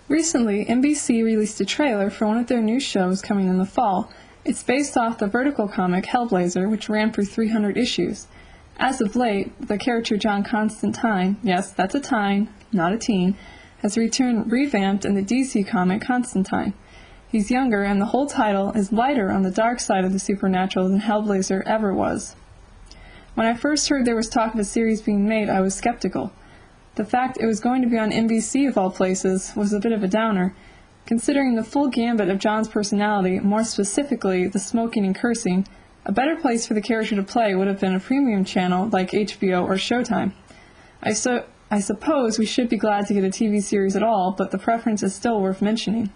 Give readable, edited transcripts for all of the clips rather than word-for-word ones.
Recently, NBC released a trailer for one of their new shows coming in the fall. It's based off the Vertical comic Hellblazer, which ran for 300 issues. As of late, the character John Constantine, yes, that's a tine, not a teen, has returned revamped in the DC comic Constantine. He's younger, and the whole title is lighter on the dark side of the supernatural than Hellblazer ever was. When I first heard there was talk of a series being made, I was skeptical. The fact it was going to be on NBC of all places was a bit of a downer. Considering the full gambit of John's personality, more specifically the smoking and cursing, a better place for the character to play would have been a premium channel like HBO or Showtime. I suppose we should be glad to get a TV series at all, but the preference is still worth mentioning.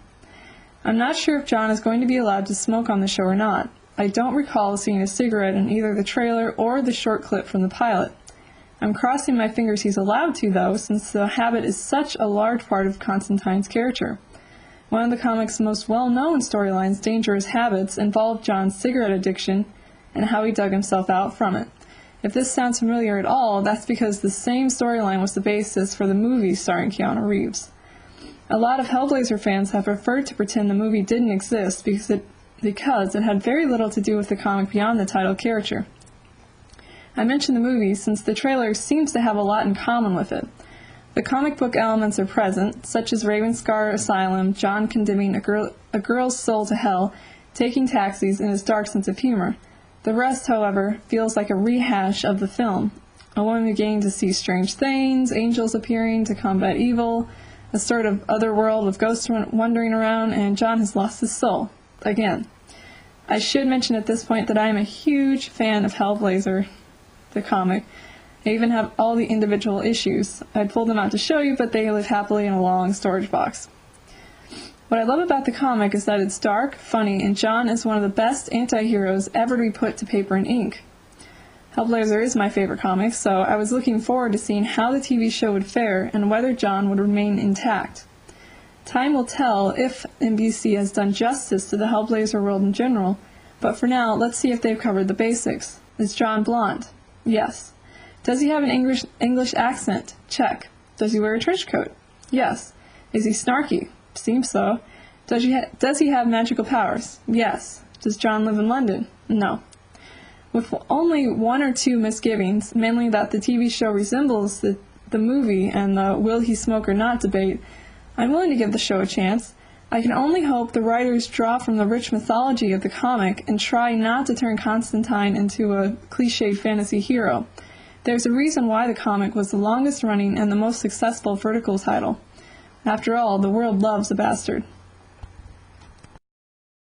I'm not sure if John is going to be allowed to smoke on the show or not. I don't recall seeing a cigarette in either the trailer or the short clip from the pilot. I'm crossing my fingers he's allowed to, though, since the habit is such a large part of Constantine's character. One of the comic's most well-known storylines, Dangerous Habits, involved John's cigarette addiction and how he dug himself out from it. If this sounds familiar at all, that's because the same storyline was the basis for the movie starring Keanu Reeves. A lot of Hellblazer fans have preferred to pretend the movie didn't exist because it had very little to do with the comic beyond the title character. I mention the movie since the trailer seems to have a lot in common with it. The comic book elements are present, such as Ravenscar Asylum, John condemning a girl's soul to hell, taking taxis, and his dark sense of humor. The rest, however, feels like a rehash of the film. A woman beginning to see strange things, angels appearing to combat evil, a sort of other world with ghosts wandering around, and John has lost his soul. Again. I should mention at this point that I am a huge fan of Hellblazer, the comic. I even have all the individual issues. I'd pull them out to show you, but they live happily in a long storage box. What I love about the comic is that it's dark, funny, and John is one of the best anti-heroes ever to be put to paper and ink. Hellblazer is my favorite comic, so I was looking forward to seeing how the TV show would fare and whether John would remain intact. Time will tell if NBC has done justice to the Hellblazer world in general, but for now, let's see if they've covered the basics. Is John blonde? Yes. Does he have an English accent? Check. Does he wear a trench coat? Yes. Is he snarky? Seems so. Does he have magical powers? Yes. Does John live in London? No. With only one or two misgivings, mainly that the TV show resembles the movie and the will he smoke or not debate, I'm willing to give the show a chance. I can only hope the writers draw from the rich mythology of the comic and try not to turn Constantine into a cliched fantasy hero. There's a reason why the comic was the longest running and the most successful Vertical title. After all, the world loves a bastard.